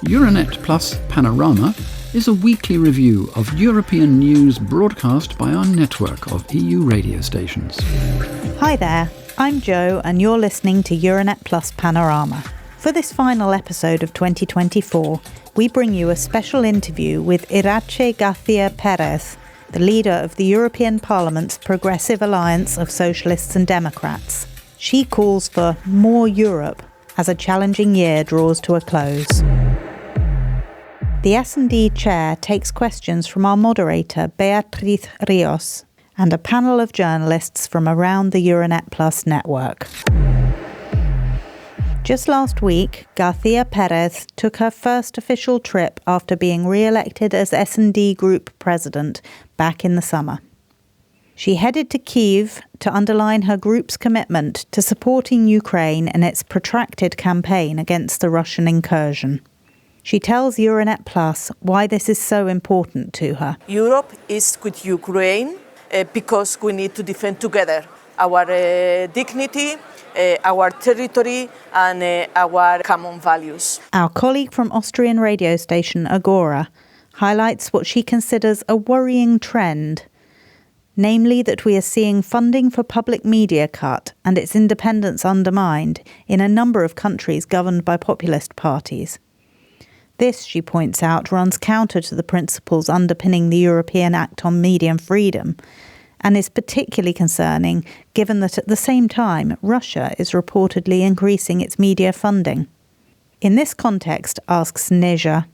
Euranet Plus Panorama is a weekly review of European news broadcast by our network of EU radio stations. Hi there, I'm Jo and you're listening to Euranet Plus Panorama. For this final episode of 2024, we bring you a special interview with Iratxe García Pérez, the leader of the European Parliament's Progressive Alliance of Socialists and Democrats. She calls for more Europe as a challenging year draws to a close. The S&D chair takes questions from our moderator, Beatriz Rios, and a panel of journalists from around the Euranet Plus network. Just last week, García Pérez took her first official trip after being re-elected as S&D Group President back in the summer. She headed to Kyiv to underline her group's commitment to supporting Ukraine in its protracted campaign against the Russian incursion. She tells Euranet Plus why this is so important to her. Europe is with Ukraine because we need to defend together our dignity, our territory and our common values. Our colleague from Austrian radio station Agora highlights what she considers a worrying trend, namely that we are seeing funding for public media cut and its independence undermined in a number of countries governed by populist parties. This, she points out, runs counter to the principles underpinning the European Act on Media Freedom, and is particularly concerning given that at the same time Russia is reportedly increasing its media funding. In this context, asks Neja,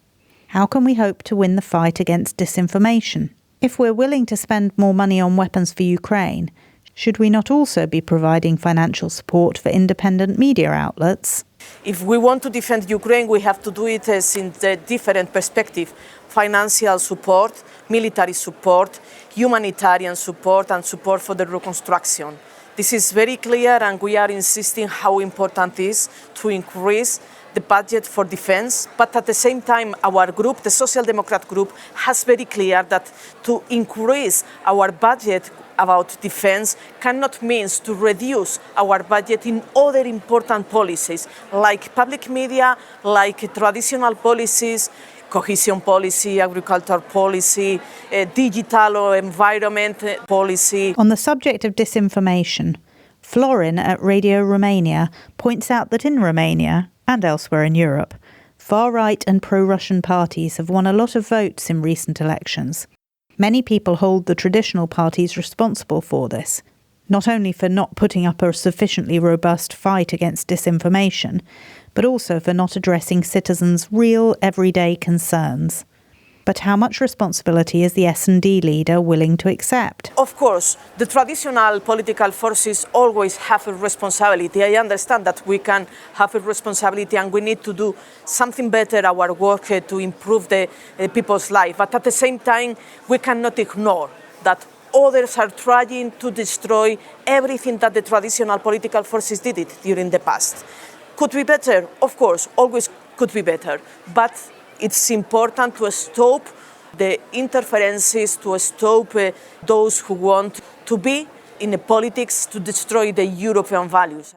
how can we hope to win the fight against disinformation? If we're willing to spend more money on weapons for Ukraine, should we not also be providing financial support for independent media outlets? If we want to defend Ukraine, we have to do it in a different perspective. Financial support, military support, humanitarian support and support for the reconstruction. This is very clear and we are insisting how important it is to increase the budget for defense, but at the same time our group, the Social Democrat group, has very clear that to increase our budget about defense cannot mean to reduce our budget in other important policies like public media, like traditional policies, cohesion policy, agriculture policy, digital or environment policy. On the subject of disinformation, Florin at Radio Romania points out that in Romania, and elsewhere in Europe, far-right and pro-Russian parties have won a lot of votes in recent elections. Many people hold the traditional parties responsible for this, not only for not putting up a sufficiently robust fight against disinformation, but also for not addressing citizens' real everyday concerns. But how much responsibility is the S&D leader willing to accept? Of course, the traditional political forces always have a responsibility. I understand that we can have a responsibility and we need to do something better, our work to improve the people's life. But at the same time, we cannot ignore that others are trying to destroy everything that the traditional political forces did it during the past. Could be better? Of course, always could be better. But it's important to stop the interferences, to stop those who want to be in the politics to destroy the European values.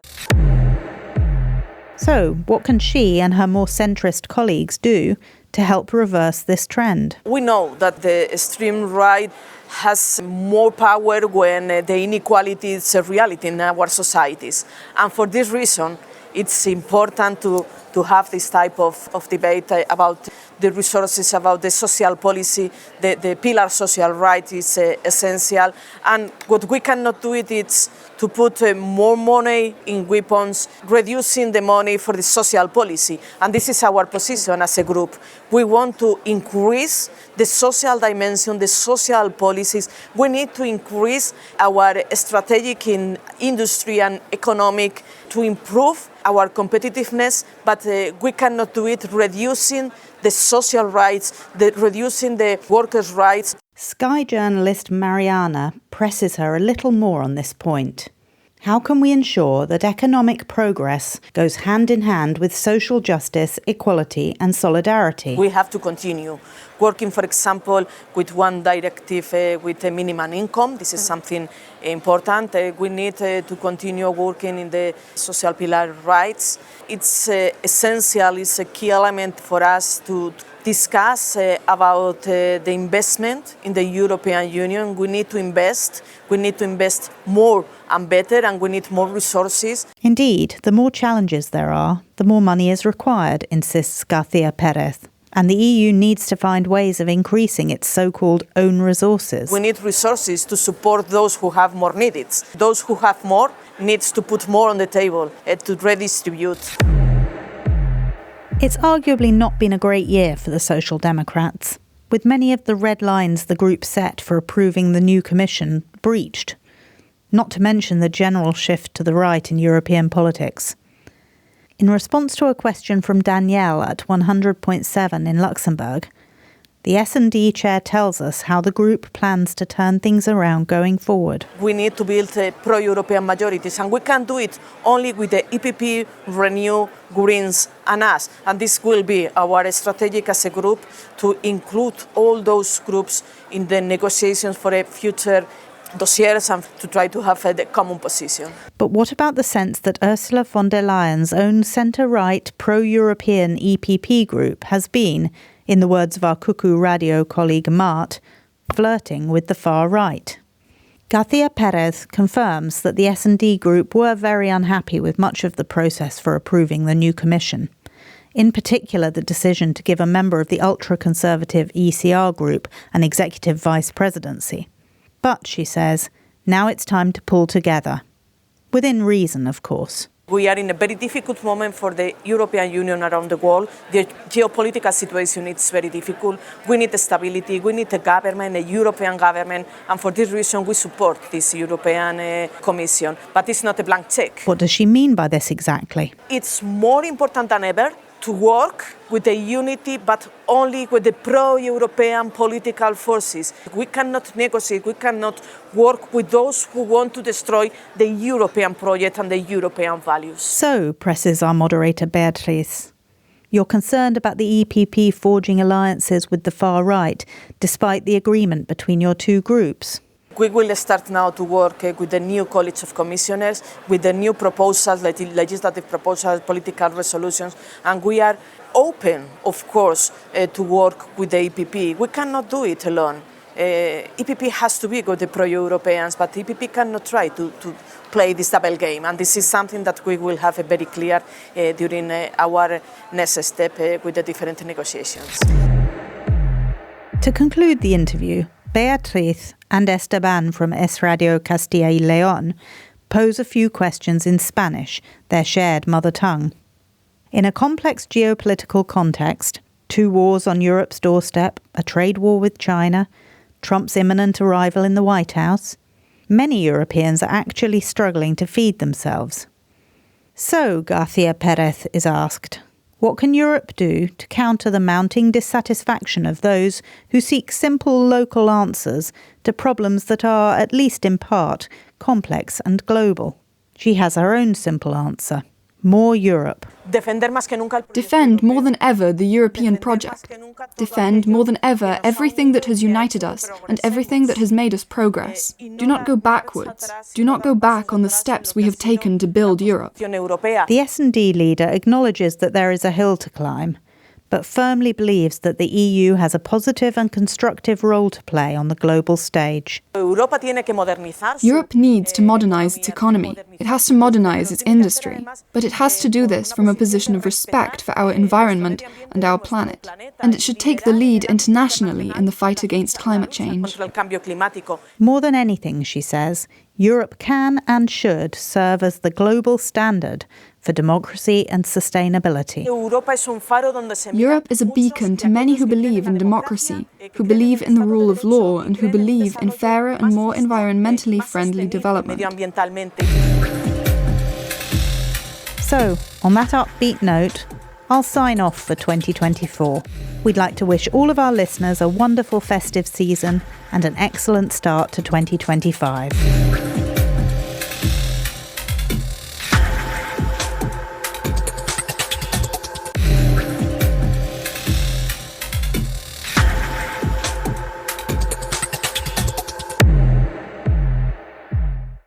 So, what can she and her more centrist colleagues do to help reverse this trend? We know that the extreme right has more power when the inequality is a reality in our societies. And for this reason, it's important to have this type of debate about the resources, about the social policy. The pillar social right is essential. And what we cannot do is to put more money in weapons, reducing the money for the social policy. And this is our position as a group. We want to increase the social dimension, the social policies. We need to increase our strategic in industry and economic to improve our competitiveness, but we cannot do it reducing the social rights, reducing the workers' rights. Sky journalist Mariana presses her a little more on this point. How can we ensure that economic progress goes hand in hand with social justice, equality and solidarity? We have to continue working, for example, with one directive with a minimum income. This is something important. We need to continue working in the social pillar rights. It's essential, it's a key element for us to discuss about the investment in the European Union. We need to invest more and better, and we need more resources. Indeed, the more challenges there are, the more money is required, insists García Pérez. And the EU needs to find ways of increasing its so-called own resources. We need resources to support those who have more needs. Those who have more needs to put more on the table to redistribute. It's arguably not been a great year for the Social Democrats, with many of the red lines the group set for approving the new Commission breached, not to mention the general shift to the right in European politics. In response to a question from Danielle at 100.7 in Luxembourg, the S&D chair tells us how the group plans to turn things around going forward. We need to build pro-European majorities, and we can do it only with the EPP, Renew, Greens and us. And this will be our strategy as a group to include all those groups in the negotiations for a future dossiers and to try to have a common position. But what about the sense that Ursula von der Leyen's own centre-right pro-European EPP group has been, in the words of our Cuckoo Radio colleague Mart, flirting with the far right? García Pérez confirms that the S&D group were very unhappy with much of the process for approving the new commission. In particular, the decision to give a member of the ultra-conservative ECR group an executive vice presidency. But, she says, now it's time to pull together. Within reason, of course. We are in a very difficult moment for the European Union around the world. The geopolitical situation is very difficult. We need stability, we need a government, a European government, and for this reason we support this European Commission. But it's not a blank check. What does she mean by this exactly? It's more important than ever to work with the unity, but only with the pro-European political forces. We cannot negotiate, we cannot work with those who want to destroy the European project and the European values. So, presses our moderator Beatriz, you're concerned about the EPP forging alliances with the far right, despite the agreement between your two groups? We will start now to work with the new College of Commissioners, with the new proposals, legislative proposals, political resolutions, and we are open, of course, to work with the EPP. We cannot do it alone. EPP has to be with the pro-Europeans, but EPP cannot try to play this double game, and this is something that we will have very clear during our next step with the different negotiations. To conclude the interview, Beatriz and Esteban from Es Radio Castilla y León pose a few questions in Spanish, their shared mother tongue. In a complex geopolitical context, two wars on Europe's doorstep, a trade war with China, Trump's imminent arrival in the White House, many Europeans are actually struggling to feed themselves. So, García Pérez is asked, what can Europe do to counter the mounting dissatisfaction of those who seek simple local answers to problems that are, at least in part, complex and global? She has her own simple answer. More Europe. Defend more than ever the European project. Defend more than ever everything that has united us and everything that has made us progress. Do not go backwards. Do not go back on the steps we have taken to build Europe. The S&D leader acknowledges that there is a hill to climb, but firmly believes that the EU has a positive and constructive role to play on the global stage. Europe needs to modernize its economy. It has to modernize its industry. But it has to do this from a position of respect for our environment and our planet. And it should take the lead internationally in the fight against climate change. More than anything, she says, Europe can and should serve as the global standard for democracy and sustainability. Europe is a beacon to many who believe in democracy, who believe in the rule of law, and who believe in fairer and more environmentally friendly development. So, on that upbeat note, I'll sign off for 2024. We'd like to wish all of our listeners a wonderful festive season and an excellent start to 2025.